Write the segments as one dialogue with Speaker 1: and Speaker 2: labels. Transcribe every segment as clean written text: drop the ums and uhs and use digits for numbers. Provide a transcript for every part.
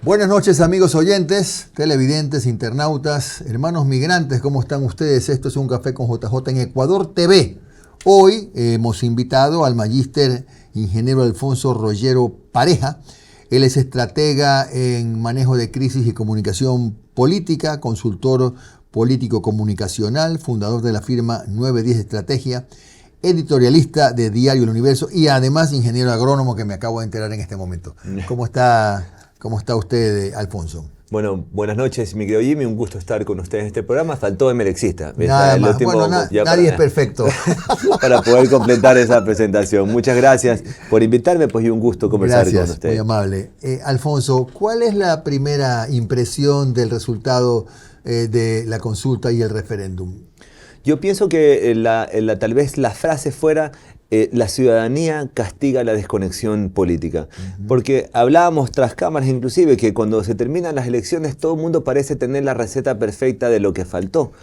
Speaker 1: Buenas noches, amigos oyentes, televidentes, internautas, hermanos migrantes, ¿cómo están ustedes? Esto es Un Café con JJ en Ecuador TV. Hoy hemos invitado al magíster ingeniero Alfonso Rollero Pareja. Él es estratega en manejo de crisis y comunicación política, consultor político comunicacional, fundador de la firma 910 Estrategia, editorialista de Diario El Universo y además ingeniero agrónomo, que me acabo de enterar en este momento. ¿Cómo está usted, Alfonso?
Speaker 2: Bueno, buenas noches, mi querido Jimmy, un gusto estar con ustedes en este programa. Faltó Emerexista.
Speaker 1: Nada más. Bueno, nadie es perfecto.
Speaker 2: Para poder completar esa presentación. Muchas gracias por invitarme, pues, y un gusto conversar con ustedes.
Speaker 1: Muy amable. Alfonso, ¿cuál es la primera impresión del resultado de la consulta y el referéndum?
Speaker 2: Yo pienso que tal vez la frase fuera: la ciudadanía castiga la desconexión política. Porque hablábamos tras cámaras inclusive que cuando se terminan las elecciones todo el mundo parece tener la receta perfecta de lo que faltó.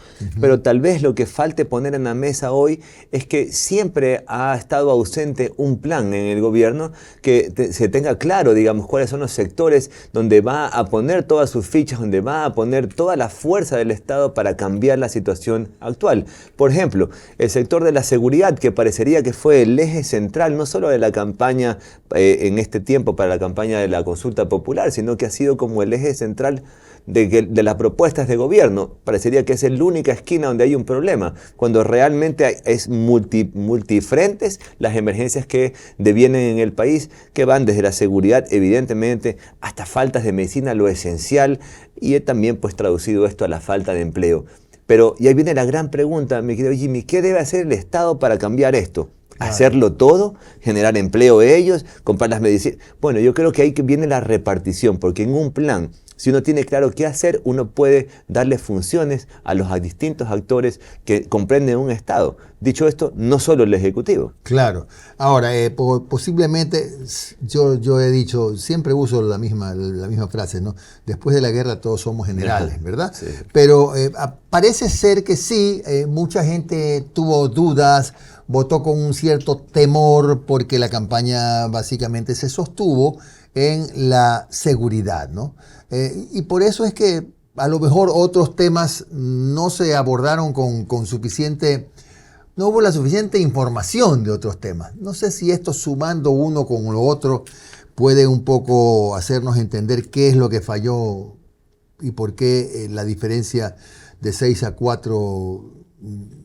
Speaker 2: Pero tal vez lo que falte poner en la mesa hoy es que siempre ha estado ausente un plan en el gobierno que se tenga claro, digamos, cuáles son los sectores donde va a poner todas sus fichas, donde va a poner toda la fuerza del Estado para cambiar la situación actual. Por ejemplo, el sector de la seguridad, que parecería que fue el eje central no solo de la campaña en este tiempo para la campaña de la consulta popular, sino que ha sido como el eje central de las propuestas de gobierno. Parecería que es la única esquina donde hay un problema, cuando realmente es multifrentes las emergencias que devienen en el país, que van desde la seguridad, evidentemente, hasta faltas de medicina, lo esencial, y he también pues traducido esto a la falta de empleo. Pero, y ahí viene la gran pregunta, mi querido Jimmy, ¿qué debe hacer el Estado para cambiar esto? ¿Hacerlo todo? ¿Generar empleo ellos? ¿Comprar las medicinas? Bueno, yo creo que ahí viene la repartición, porque en un plan, si uno tiene claro qué hacer, uno puede darle funciones a los distintos actores que comprenden un Estado. Dicho esto, no solo el Ejecutivo.
Speaker 1: Claro. Ahora, posiblemente, yo he dicho, siempre uso la misma frase, ¿no? Después de la guerra todos somos generales, ¿verdad?
Speaker 2: Sí.
Speaker 1: Pero parece ser que sí, mucha gente tuvo dudas, votó con un cierto temor porque la campaña básicamente se sostuvo en la seguridad, ¿no? Y por eso es que a lo mejor otros temas no se abordaron con suficiente... No hubo la suficiente información de otros temas. No sé si esto, sumando uno con lo otro, puede un poco hacernos entender qué es lo que falló y por qué la diferencia de 6-4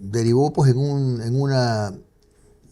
Speaker 1: derivó pues en una...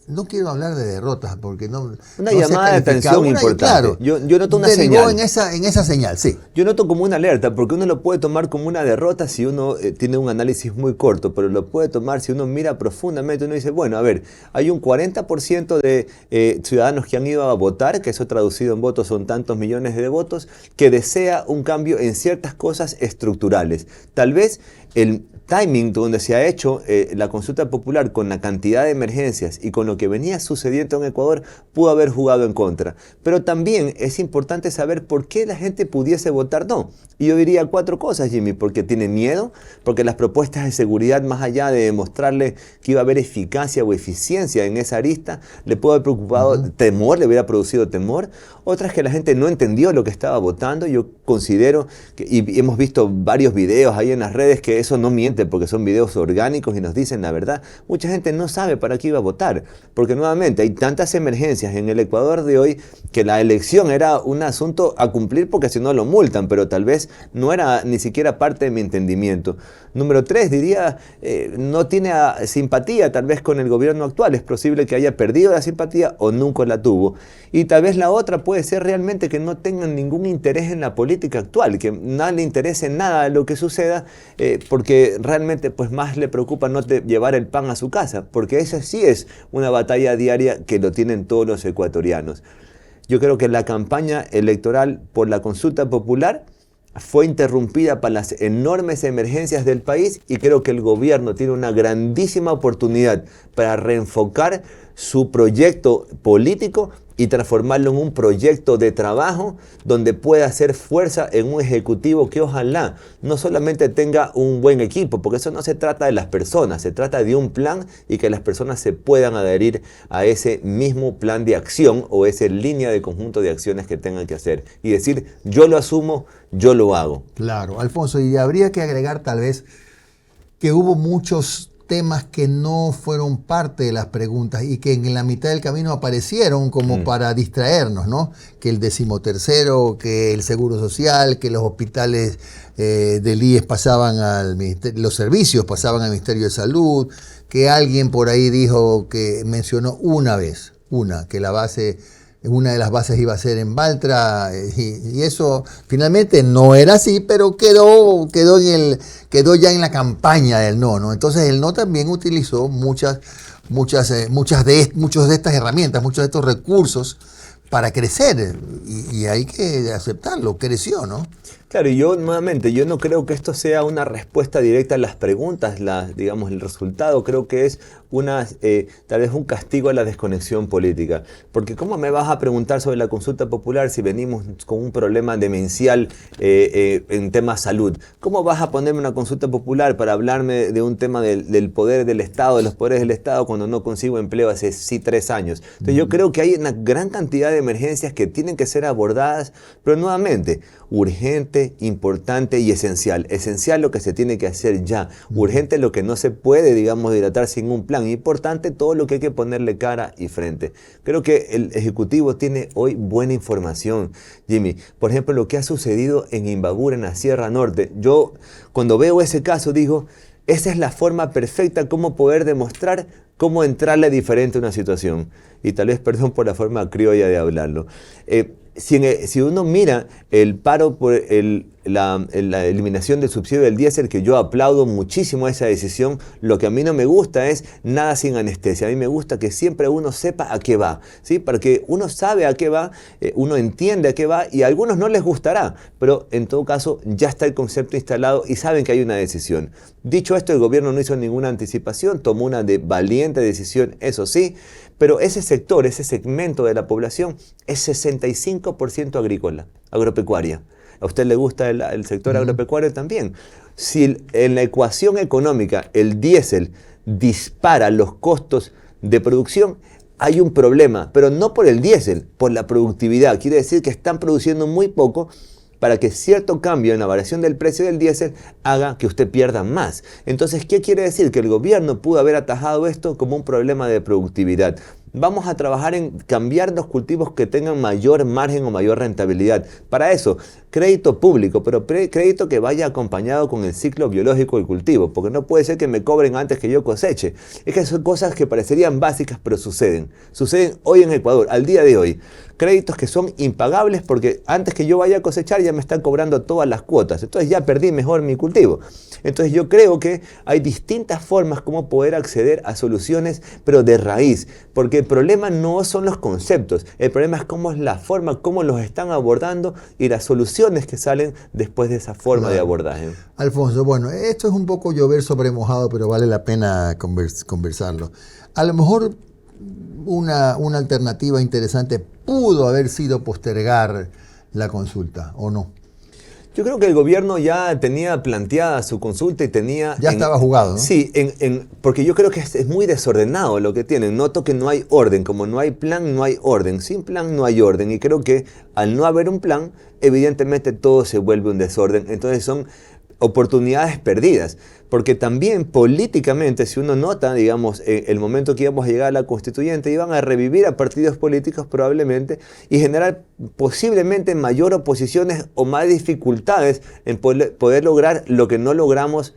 Speaker 1: No quiero hablar de derrotas porque no...
Speaker 2: Una llamada de atención importante.
Speaker 1: Claro,
Speaker 2: yo noto una
Speaker 1: derivó
Speaker 2: señal.
Speaker 1: en esa señal, sí.
Speaker 2: Yo noto como una alerta, porque uno lo puede tomar como una derrota si uno tiene un análisis muy corto, pero lo puede tomar si uno mira profundamente. Uno dice, bueno, a ver, hay un 40% de ciudadanos que han ido a votar, que eso traducido en votos son tantos millones de votos, que desea un cambio en ciertas cosas estructurales. Tal vez el timing donde se ha hecho la consulta popular con la cantidad de emergencias y con lo que venía sucediendo en Ecuador pudo haber jugado en contra. Pero también es importante saber por qué la gente pudiese votar no. Y yo diría 4 cosas, Jimmy: porque tiene miedo, porque las propuestas de seguridad, más allá de demostrarle que iba a haber eficacia o eficiencia en esa arista, le pudo haber preocupado temor, le hubiera producido temor. Otras que la gente no entendió lo que estaba votando. Yo considero que, y hemos visto varios videos ahí en las redes, que eso no miente porque son videos orgánicos y nos dicen la verdad. Mucha gente no sabe para qué iba a votar, porque nuevamente hay tantas emergencias en el Ecuador de hoy que la elección era un asunto a cumplir porque si no lo multan, pero tal vez no era ni siquiera parte de mi entendimiento. Número 3, diría, no tiene simpatía tal vez con el gobierno actual. Es posible que haya perdido la simpatía o nunca la tuvo. Y tal vez la otra puede ser realmente que no tengan ningún interés en la política actual, que no le interese nada de lo que suceda, porque realmente pues más le preocupa no llevar el pan a su casa, porque esa sí es una batalla diaria que lo tienen todos los ecuatorianos. Yo creo que la campaña electoral por la consulta popular fue interrumpida por las enormes emergencias del país, y creo que el gobierno tiene una grandísima oportunidad para reenfocar su proyecto político y transformarlo en un proyecto de trabajo donde pueda hacer fuerza en un ejecutivo que ojalá no solamente tenga un buen equipo, porque eso no se trata de las personas, se trata de un plan y que las personas se puedan adherir a ese mismo plan de acción o esa línea de conjunto de acciones que tengan que hacer y decir, yo lo asumo, yo lo hago.
Speaker 1: Claro, Alfonso, y habría que agregar tal vez que hubo muchos temas que no fueron parte de las preguntas y que en la mitad del camino aparecieron como para distraernos, ¿no? Que el 13º, que el Seguro Social, que los hospitales del IES pasaban al Ministerio, los servicios pasaban al Ministerio de Salud, que alguien por ahí dijo que mencionó que la base, una de las bases iba a ser en Baltra, y eso finalmente no era así, pero quedó ya en la campaña del no. Entonces el no también utilizó muchas de estas herramientas, muchos de estos recursos para crecer, y hay que aceptarlo, creció, ¿no?
Speaker 2: Claro, y yo nuevamente, yo no creo que esto sea una respuesta directa a las preguntas, digamos, el resultado creo que es tal vez un castigo a la desconexión política. Porque ¿cómo me vas a preguntar sobre la consulta popular si venimos con un problema demencial en tema salud? ¿Cómo vas a ponerme una consulta popular para hablarme de un tema del poder del Estado, de los poderes del Estado, cuando no consigo empleo hace 3 años? Entonces yo creo que hay una gran cantidad de emergencias que tienen que ser abordadas, pero nuevamente, urgente, importante y esencial. Esencial lo que se tiene que hacer ya. Urgente lo que no se puede, digamos, dilatar sin un plan. Importante todo lo que hay que ponerle cara y frente. Creo que el Ejecutivo tiene hoy buena información, Jimmy. Por ejemplo, lo que ha sucedido en Imbabura, en la Sierra Norte. Yo, cuando veo ese caso, digo, esa es la forma perfecta como poder demostrar cómo entrarle diferente a una situación. Y tal vez, perdón por la forma criolla de hablarlo. Si uno mira el paro por la eliminación del subsidio del diésel, que yo aplaudo muchísimo esa decisión, lo que a mí no me gusta es nada sin anestesia. A mí me gusta que siempre uno sepa a qué va, ¿sí? Porque uno sabe a qué va, uno entiende a qué va y a algunos no les gustará, pero en todo caso ya está el concepto instalado y saben que hay una decisión. Dicho esto, el gobierno no hizo ninguna anticipación, tomó una valiente decisión, eso sí, pero ese sector, ese segmento de la población es 65% agrícola, agropecuaria. ¿A usted le gusta el sector agropecuario también? Si en la ecuación económica el diésel dispara los costos de producción, hay un problema, pero no por el diésel, por la productividad. Quiere decir que están produciendo muy poco para que cierto cambio en la variación del precio del diésel haga que usted pierda más. Entonces, ¿qué quiere decir? Que el gobierno pudo haber atajado esto como un problema de productividad. Vamos a trabajar en cambiar los cultivos que tengan mayor margen o mayor rentabilidad. Para eso, crédito público, pero crédito que vaya acompañado con el ciclo biológico del cultivo, porque no puede ser que me cobren antes que yo coseche. Es que son cosas que parecerían básicas, pero suceden. Suceden hoy en Ecuador, al día de hoy. Créditos que son impagables porque antes que yo vaya a cosechar ya me están cobrando todas las cuotas. Entonces ya perdí mejor mi cultivo. Entonces yo creo que hay distintas formas como poder acceder a soluciones, pero de raíz. Porque el problema no son los conceptos. El problema es cómo es la forma, cómo los están abordando y las soluciones que salen después de esa forma de abordaje.
Speaker 1: Alfonso, bueno, esto es un poco llover sobre mojado, pero vale la pena conversarlo. A lo mejor una alternativa interesante pudo haber sido postergar la consulta, ¿o no?
Speaker 2: Yo creo que el gobierno ya tenía planteada su consulta y tenía...
Speaker 1: Ya estaba jugado, ¿no?
Speaker 2: Sí, porque yo creo que es muy desordenado lo que tienen. Noto que no hay orden. Como no hay plan, no hay orden. Sin plan, no hay orden. Y creo que al no haber un plan, evidentemente todo se vuelve un desorden. Entonces son oportunidades perdidas. Porque también políticamente, si uno nota, digamos, el momento que íbamos a llegar a la constituyente, iban a revivir a partidos políticos probablemente y generar posiblemente mayor oposiciones o más dificultades en poder lograr lo que no logramos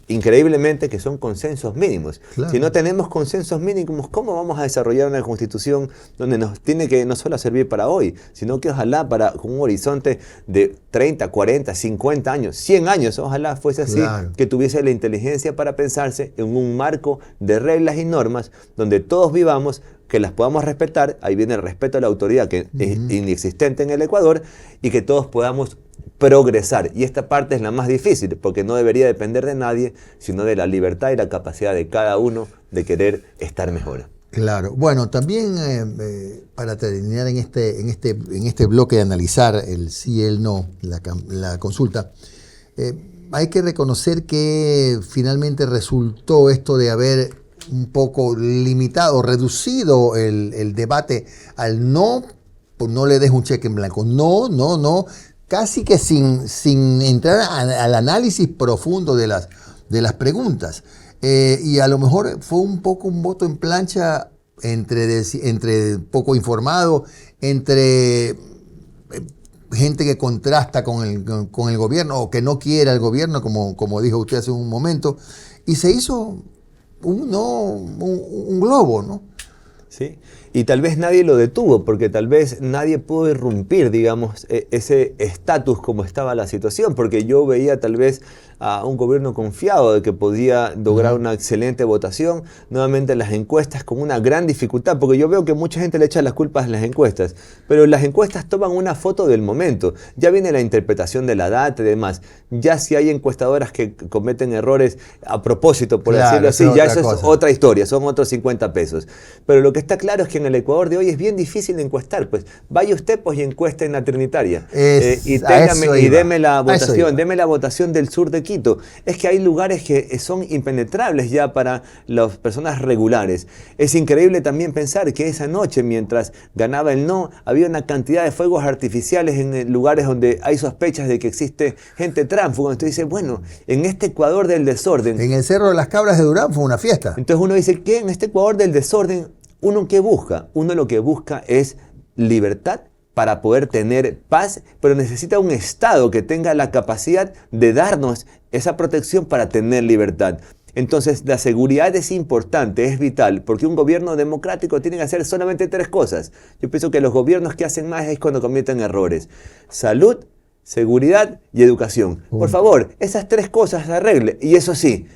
Speaker 2: increíblemente, que son consensos mínimos. Claro. Si no tenemos consensos mínimos, ¿cómo vamos a desarrollar una constitución donde nos tiene que no solo servir para hoy, sino que ojalá con un horizonte de 30, 40, 50 años, 100 años, ojalá fuese así, claro, que tuviese la inteligencia para pensarse en un marco de reglas y normas donde todos vivamos, que las podamos respetar, ahí viene el respeto a la autoridad que es inexistente en el Ecuador, y que todos podamos progresar. Y esta parte es la más difícil, porque no debería depender de nadie, sino de la libertad y la capacidad de cada uno de querer estar mejor.
Speaker 1: Claro. Bueno, también para terminar en este bloque de analizar el sí y el no, la consulta, hay que reconocer que finalmente resultó esto de haber un poco limitado, reducido el debate al no, pues no le des un cheque en blanco. No, no, no. Casi que sin entrar al análisis profundo de las preguntas. Y a lo mejor fue un poco un voto en plancha entre poco informado, entre gente que contrasta con el gobierno o que no quiere al gobierno, como dijo usted hace un momento, y se hizo un globo, ¿no?
Speaker 2: ¿Sí? Y tal vez nadie lo detuvo, porque tal vez nadie pudo irrumpir, digamos, ese estatus como estaba la situación, porque yo veía tal vez a un gobierno confiado de que podía lograr una excelente votación, nuevamente las encuestas con una gran dificultad, porque yo veo que mucha gente le echa las culpas a las encuestas, pero las encuestas toman una foto del momento, ya viene la interpretación de la data y demás, ya si hay encuestadoras que cometen errores a propósito, por decirlo así, ya eso es otra historia, son otros 50 pesos, pero lo que está claro es que en el Ecuador de hoy es bien difícil de encuestar, pues vaya usted pues y encueste en la Trinitaria y deme la votación del sur de Quito. Es que hay lugares que son impenetrables ya para las personas regulares. Es increíble también pensar que esa noche, mientras ganaba el no, había una cantidad de fuegos artificiales en lugares donde hay sospechas de que existe gente tránsfuga. Entonces dice, bueno, en este Ecuador del desorden.
Speaker 1: En el Cerro de las Cabras de Durán fue una fiesta.
Speaker 2: Entonces uno dice, ¿qué? En este Ecuador del desorden, ¿uno qué busca? Uno lo que busca es libertad para poder tener paz, pero necesita un Estado que tenga la capacidad de darnos esa protección para tener libertad. Entonces la seguridad es importante, es vital, porque un gobierno democrático tiene que hacer solamente 3 cosas. Yo pienso que los gobiernos que hacen más es cuando cometen errores. Salud, seguridad y educación. Por favor, esas 3 cosas se arregle. Y eso sí,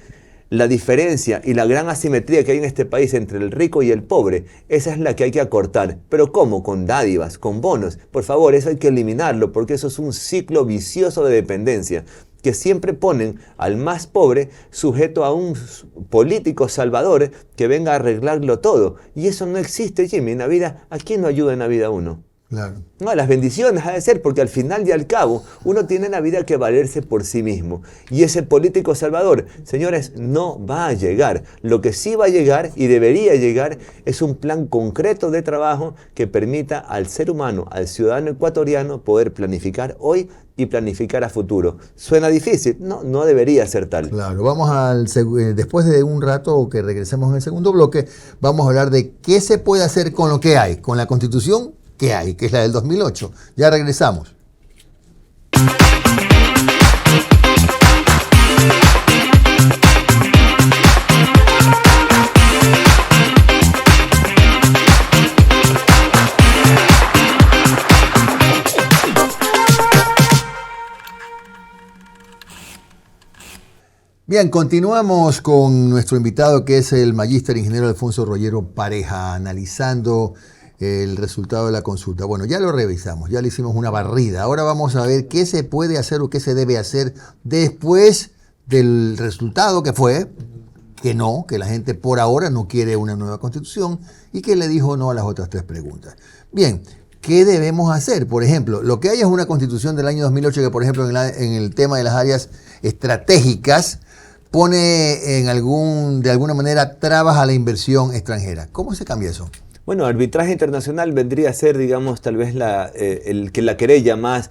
Speaker 2: la diferencia y la gran asimetría que hay en este país entre el rico y el pobre, esa es la que hay que acortar. ¿Pero cómo? Con dádivas, con bonos. Por favor, eso hay que eliminarlo, porque eso es un ciclo vicioso de dependencia, que siempre ponen al más pobre sujeto a un político salvador que venga a arreglarlo todo. Y eso no existe, Jimmy, en la vida. ¿A quién no ayuda en la vida uno?
Speaker 1: Claro.
Speaker 2: No, las bendiciones ha de ser, porque al final y al cabo uno tiene en la vida que valerse por sí mismo. Y ese político salvador, señores, no va a llegar. Lo que sí va a llegar y debería llegar es un plan concreto de trabajo que permita al ser humano, al ciudadano ecuatoriano, poder planificar hoy y planificar a futuro. ¿Suena difícil? No, no debería ser tal.
Speaker 1: Claro, después de un rato que regresemos en el segundo bloque, vamos a hablar de qué se puede hacer con lo que hay, con la Constitución que hay, que es la del 2008. Ya regresamos. Bien, continuamos con nuestro invitado que es el magíster ingeniero Alfonso Rollero Pareja, analizando el resultado de la consulta. Bueno, ya lo revisamos, ya le hicimos una barrida. Ahora vamos a ver qué se puede hacer o qué se debe hacer después del resultado que fue que la gente por ahora no quiere una nueva constitución y que le dijo no a las otras 3 preguntas. Bien, ¿qué debemos hacer? Por ejemplo, lo que hay es una constitución del año 2008 que, por ejemplo, en el tema de las áreas estratégicas pone de alguna manera trabas a la inversión extranjera. ¿Cómo se cambia eso?
Speaker 2: Bueno, arbitraje internacional vendría a ser, digamos, tal vez la querella más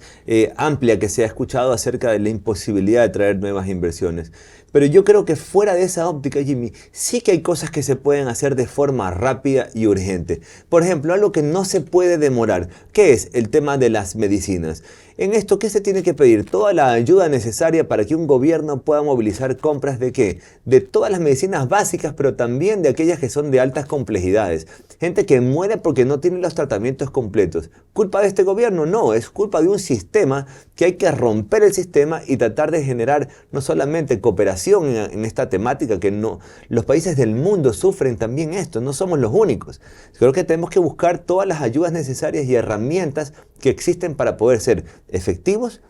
Speaker 2: amplia que se ha escuchado acerca de la imposibilidad de traer nuevas inversiones. Pero yo creo que fuera de esa óptica, Jimmy, sí que hay cosas que se pueden hacer de forma rápida y urgente. Por ejemplo, algo que no se puede demorar, que es el tema de las medicinas. En esto, ¿qué se tiene que pedir? Toda la ayuda necesaria para que un gobierno pueda movilizar compras de ¿qué? De todas las medicinas básicas, pero también de aquellas que son de altas complejidades. Gente que muere porque no tiene los tratamientos completos. ¿Culpa de este gobierno? No, es culpa de un sistema que hay que romper el sistema y tratar de generar no solamente cooperación en esta temática, que no, los países del mundo sufren también esto, no somos los únicos. Creo que tenemos que buscar todas las ayudas necesarias y herramientas que existen para poder ser efectivos,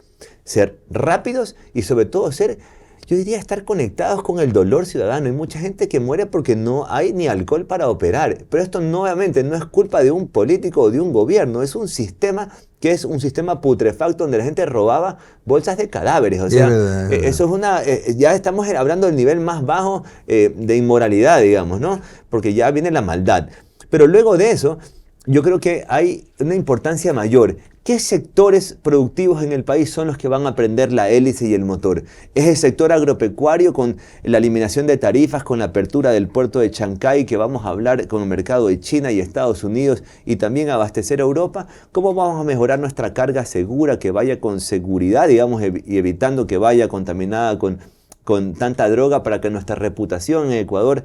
Speaker 2: ser rápidos y sobre todo ser yo diría estar conectados con el dolor ciudadano. Hay mucha gente que muere porque no hay ni alcohol para operar. Pero esto nuevamente no es culpa de un político o de un gobierno, es un sistema que es un sistema putrefacto donde la gente robaba bolsas de cadáveres. O sea, eso es una... ya estamos hablando del nivel más bajo de inmoralidad, digamos, ¿no? Porque ya viene la maldad. Pero luego de eso, yo creo que hay una importancia mayor. ¿Qué sectores productivos en el país son los que van a prender la hélice y el motor? Es el sector agropecuario con la eliminación de tarifas, con la apertura del puerto de Chancay, que vamos a hablar con el mercado de China y Estados Unidos y también abastecer a Europa. ¿Cómo vamos a mejorar nuestra carga segura, que vaya con seguridad, digamos, y evitando que vaya contaminada con tanta droga, para que nuestra reputación en Ecuador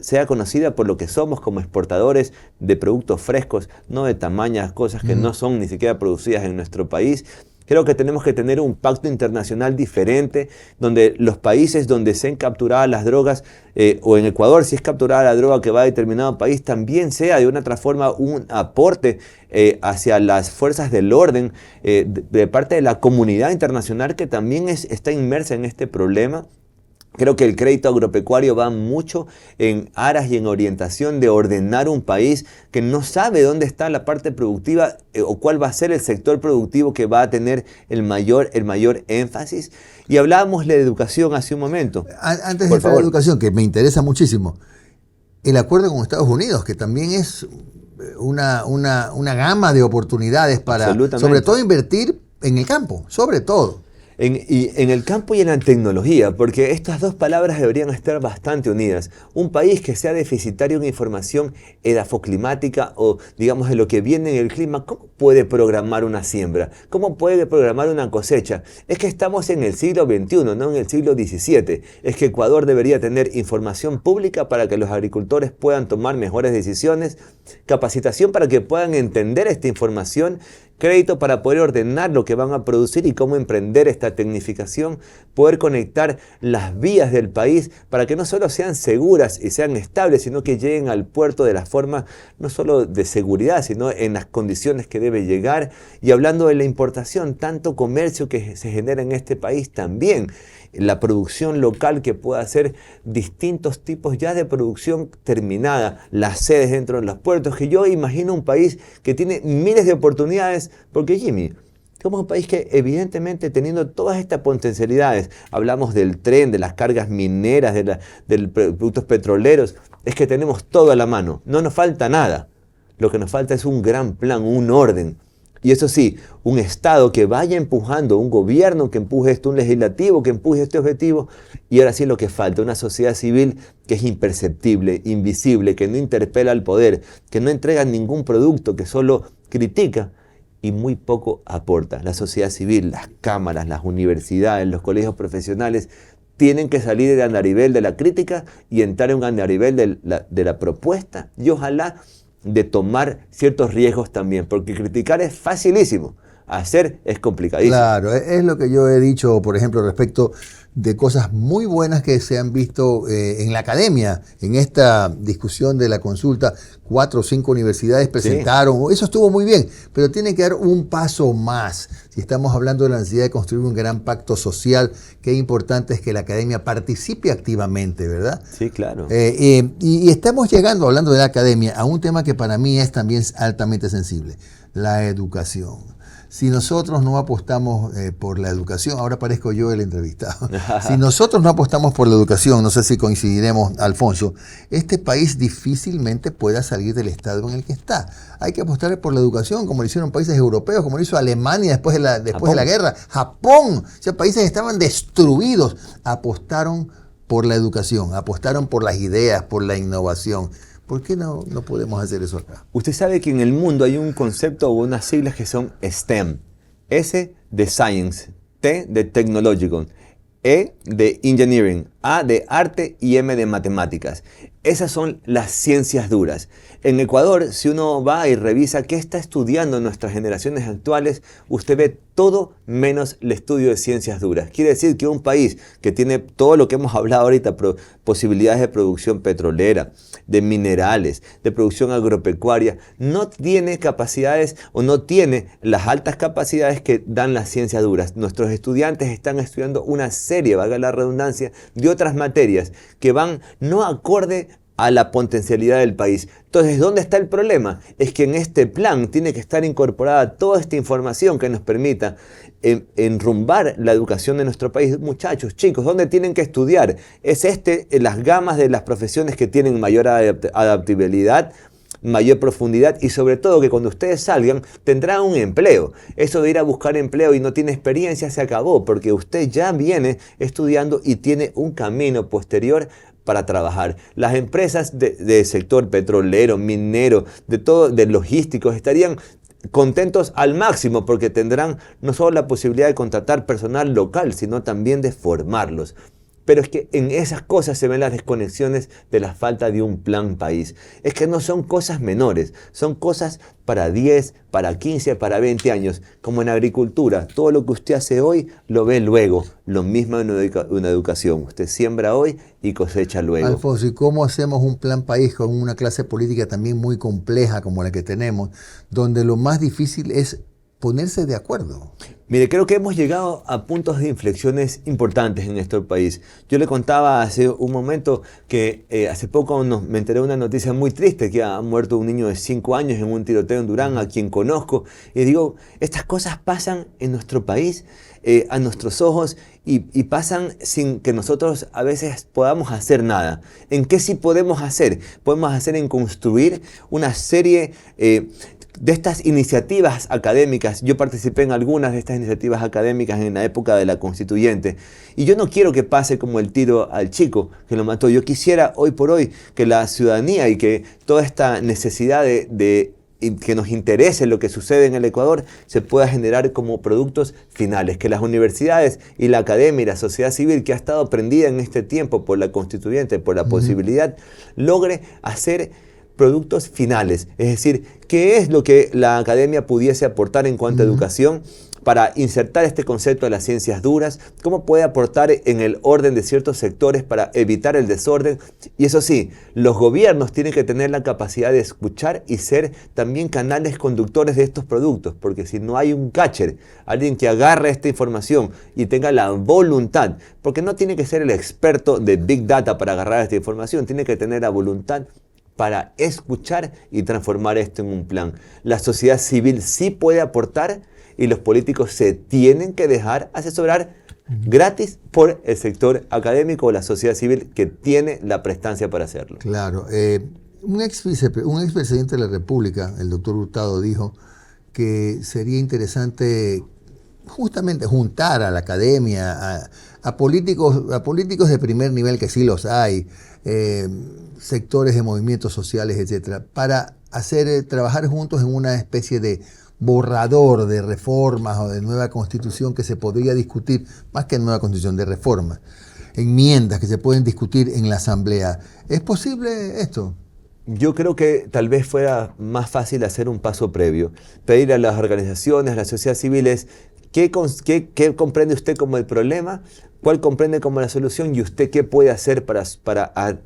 Speaker 2: sea conocida por lo que somos como exportadores de productos frescos, no de tamañas cosas que no son ni siquiera producidas en nuestro país? Creo que tenemos que tener un pacto internacional diferente, donde los países donde sean capturadas las drogas, o en Ecuador, si es capturada la droga que va a determinado país, también sea de una otra forma un aporte hacia las fuerzas del orden de parte de la comunidad internacional, que también está inmersa en este problema. Creo que el crédito agropecuario va mucho en aras y en orientación de ordenar un país que no sabe dónde está la parte productiva o cuál va a ser el sector productivo que va a tener el mayor énfasis. Y hablábamos de educación hace un momento.
Speaker 1: Antes de la educación, que me interesa muchísimo, el acuerdo con Estados Unidos, que también es una gama de oportunidades para, sobre todo, invertir en el campo, sobre todo.
Speaker 2: En el campo y en la tecnología, porque estas dos palabras deberían estar bastante unidas. Un país que sea deficitario en información edafoclimática o, digamos, de lo que viene en el clima, ¿cómo puede programar una siembra? ¿Cómo puede programar una cosecha? Es que estamos en el siglo XXI, no en el siglo XVII. Es que Ecuador debería tener información pública para que los agricultores puedan tomar mejores decisiones, capacitación para que puedan entender esta información, crédito para poder ordenar lo que van a producir y cómo emprender esta tecnificación, poder conectar las vías del país para que no solo sean seguras y sean estables, sino que lleguen al puerto de la forma no solo de seguridad, sino en las condiciones que debe llegar. Y hablando de la importación, tanto comercio que se genera en este país también, la producción local que pueda hacer distintos tipos ya de producción terminada, las sedes dentro de los puertos, que yo imagino un país que tiene miles de oportunidades, porque Jimmy, somos un país que evidentemente teniendo todas estas potencialidades, hablamos del tren, de las cargas mineras, de los productos petroleros, es que tenemos todo a la mano, no nos falta nada, lo que nos falta es un gran plan, un orden. Y eso sí, un Estado que vaya empujando, un gobierno que empuje esto, un legislativo que empuje este objetivo. Y ahora sí lo que falta, una sociedad civil que es imperceptible, invisible, que no interpela al poder, que no entrega ningún producto, que solo critica y muy poco aporta. La sociedad civil, las cámaras, las universidades, los colegios profesionales tienen que salir del andarivel de la crítica y entrar en un andarivel de la propuesta. Y ojalá de tomar ciertos riesgos también, porque criticar es facilísimo, hacer es complicadísimo.
Speaker 1: Claro, es lo que yo he dicho, por ejemplo, respecto de cosas muy buenas que se han visto en la academia, en esta discusión de la consulta. 4 o 5 universidades presentaron, sí. Eso estuvo muy bien, pero tiene que dar un paso más. Si estamos hablando de la necesidad de construir un gran pacto social, qué importante es que la academia participe activamente, ¿verdad?
Speaker 2: Sí, claro.
Speaker 1: Y estamos llegando, hablando de la academia, a un tema que para mí es también altamente sensible, la educación. Si nosotros no apostamos por la educación, ahora parezco yo el entrevistado, si nosotros no apostamos por la educación, no sé si coincidiremos, Alfonso, este país difícilmente pueda salir del estado en el que está. Hay que apostar por la educación, como lo hicieron países europeos, como lo hizo Alemania después de la guerra, Japón, o sea, países que estaban destruidos, apostaron por la educación, apostaron por las ideas, por la innovación. ¿Por qué no podemos hacer eso acá?
Speaker 2: Usted sabe que en el mundo hay un concepto o unas siglas que son STEM. S de Science, T de Technological, E de Engineering, A de Arte y M de Matemáticas. Esas son las ciencias duras. En Ecuador, si uno va y revisa qué está estudiando nuestras generaciones actuales, usted ve todo menos el estudio de ciencias duras. Quiere decir que un país que tiene todo lo que hemos hablado ahorita, posibilidades de producción petrolera, de minerales, de producción agropecuaria, no tiene capacidades o no tiene las altas capacidades que dan las ciencias duras. Nuestros estudiantes están estudiando una serie, valga la redundancia, de otras materias que van no acorde a la potencialidad del país. Entonces, ¿dónde está el problema? Es que en este plan tiene que estar incorporada toda esta información que nos permita enrumbar la educación de nuestro país. Muchachos, chicos, ¿dónde tienen que estudiar? Es las gamas de las profesiones que tienen mayor adaptabilidad, mayor profundidad y sobre todo que cuando ustedes salgan tendrán un empleo. Eso de ir a buscar empleo y no tiene experiencia se acabó, porque usted ya viene estudiando y tiene un camino posterior para trabajar. Las empresas del sector petrolero, minero, de logísticos estarían contentos al máximo porque tendrán no solo la posibilidad de contratar personal local, sino también de formarlos. Pero es que en esas cosas se ven las desconexiones de la falta de un plan país. Es que no son cosas menores, son cosas para 10, para 15, para 20 años. Como en agricultura, todo lo que usted hace hoy lo ve luego. Lo mismo en una educación. Usted siembra hoy y cosecha luego.
Speaker 1: Alfonso, ¿y cómo hacemos un plan país con una clase política también muy compleja como la que tenemos, donde lo más difícil es ponerse de acuerdo?
Speaker 2: Mire, creo que hemos llegado a puntos de inflexiones importantes en nuestro país. Yo le contaba hace un momento que hace poco me enteré de una noticia muy triste, que ha muerto un niño de 5 años en un tiroteo en Durán, a quien conozco. Y digo, estas cosas pasan en nuestro país, a nuestros ojos, y pasan sin que nosotros a veces podamos hacer nada. ¿En qué sí podemos hacer? Podemos hacer en construir una serie de estas iniciativas académicas. Yo participé en algunas de estas iniciativas académicas en la época de la Constituyente. Y yo no quiero que pase como el tiro al chico que lo mató. Yo quisiera hoy por hoy que la ciudadanía y que toda esta necesidad y que nos interese lo que sucede en el Ecuador se pueda generar como productos finales. Que las universidades y la academia y la sociedad civil que ha estado prendida en este tiempo por la Constituyente, por la posibilidad, logre hacer productos finales, es decir, ¿qué es lo que la academia pudiese aportar en cuanto a educación para insertar este concepto de las ciencias duras? ¿Cómo puede aportar en el orden de ciertos sectores para evitar el desorden? Y eso sí, los gobiernos tienen que tener la capacidad de escuchar y ser también canales conductores de estos productos, porque si no hay un catcher, alguien que agarre esta información y tenga la voluntad, porque no tiene que ser el experto de Big Data para agarrar esta información, tiene que tener la voluntad para escuchar y transformar esto en un plan. La sociedad civil sí puede aportar y los políticos se tienen que dejar asesorar gratis por el sector académico o la sociedad civil que tiene la prestancia para hacerlo.
Speaker 1: Claro. Un expresidente de la República, el doctor Hurtado, dijo que sería interesante justamente juntar a la academia, a políticos de primer nivel, que sí los hay, sectores de movimientos sociales, etcétera, para trabajar juntos en una especie de borrador de reformas o de nueva constitución que se podría discutir, más que nueva constitución, de reformas, enmiendas que se pueden discutir en la asamblea. ¿Es posible esto?
Speaker 2: Yo creo que tal vez fuera más fácil hacer un paso previo, pedir a las organizaciones, a la sociedad civil, ¿qué comprende usted como el problema? ¿Cuál comprende como la solución? ¿Y usted qué puede hacer para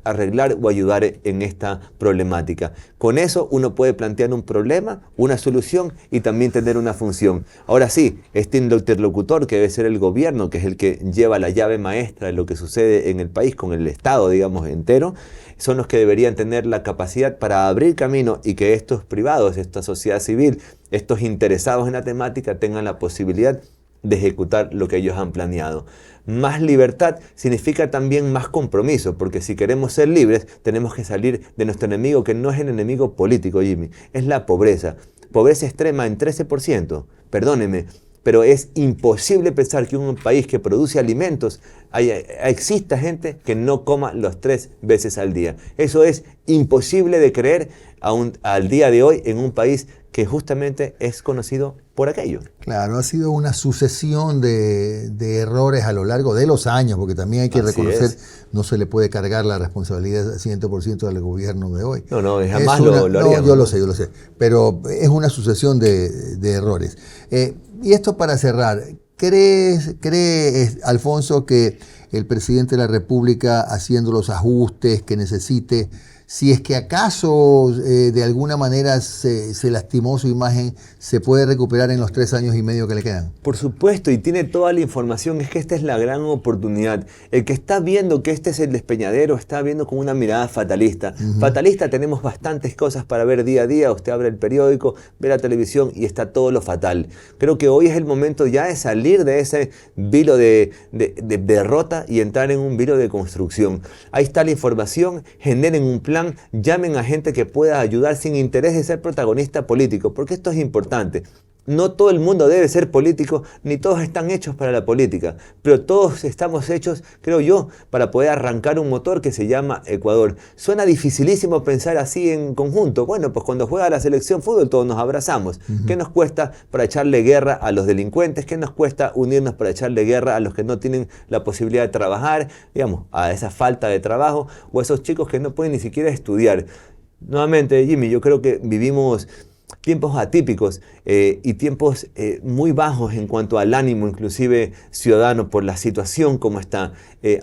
Speaker 2: arreglar o ayudar en esta problemática? Con eso uno puede plantear un problema, una solución y también tener una función. Ahora sí, este interlocutor que debe ser el gobierno, que es el que lleva la llave maestra de lo que sucede en el país con el Estado, digamos, entero, son los que deberían tener la capacidad para abrir camino y que estos privados, esta sociedad civil, estos interesados en la temática tengan la posibilidad de ejecutar lo que ellos han planeado. Más libertad significa también más compromiso, porque si queremos ser libres tenemos que salir de nuestro enemigo, que no es el enemigo político, Jimmy, es la pobreza. Pobreza extrema en 13%, perdóneme, pero es imposible pensar que en un país que produce alimentos exista gente que no coma los 3 veces al día. Eso es imposible de creer al día de hoy en un país que justamente es conocido por aquello.
Speaker 1: Claro, ha sido una sucesión de errores a lo largo de los años, porque también hay que reconocer, no se le puede cargar la responsabilidad 100% al gobierno de hoy.
Speaker 2: No, jamás lo haríamos.
Speaker 1: Yo lo sé, pero es una sucesión de errores. Y esto para cerrar, ¿cree Alfonso que el presidente de la República, haciendo los ajustes que necesite, si es que acaso de alguna manera se lastimó su imagen, se puede recuperar en los 3 años y medio que le quedan?
Speaker 2: Por supuesto, y tiene toda la información, es que esta es la gran oportunidad. El que está viendo que este es el despeñadero, está viendo con una mirada fatalista. Fatalista, tenemos bastantes cosas para ver día a día, usted abre el periódico, ve la televisión y está todo lo fatal. Creo que hoy es el momento ya de salir de ese vilo de derrota y entrar en un vilo de construcción. Ahí está la información, generen un plan, llamen a gente que pueda ayudar sin interés de ser protagonista político, porque esto es importante. No todo el mundo debe ser político, ni todos están hechos para la política, pero todos estamos hechos, creo yo, para poder arrancar un motor que se llama Ecuador. Suena dificilísimo pensar así en conjunto. Bueno, pues cuando juega la selección fútbol todos nos abrazamos. ¿Qué nos cuesta para echarle guerra a los delincuentes? ¿Qué nos cuesta unirnos para echarle guerra a los que no tienen la posibilidad de trabajar, digamos, a esa falta de trabajo, o a esos chicos que no pueden ni siquiera estudiar? Nuevamente, Jimmy, yo creo que vivimos tiempos atípicos y tiempos muy bajos en cuanto al ánimo, inclusive ciudadano, por la situación como está.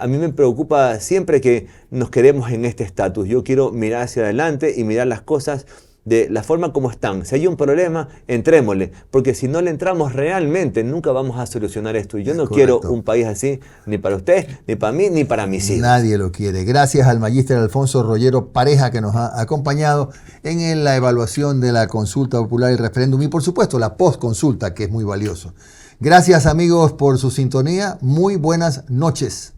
Speaker 2: A mí me preocupa siempre que nos quedemos en este estatus. Yo quiero mirar hacia adelante y mirar las cosas de la forma como están. Si hay un problema, entrémosle, porque si no le entramos realmente, nunca vamos a solucionar esto. Y yo no quiero un país así, ni para usted, ni para mí, ni para mis hijos.
Speaker 1: Nadie lo quiere. Gracias al magíster Alfonso Rollero Pareja, que nos ha acompañado en la evaluación de la consulta popular y referéndum, y por supuesto la postconsulta, que es muy valioso. Gracias, amigos, por su sintonía. Muy buenas noches.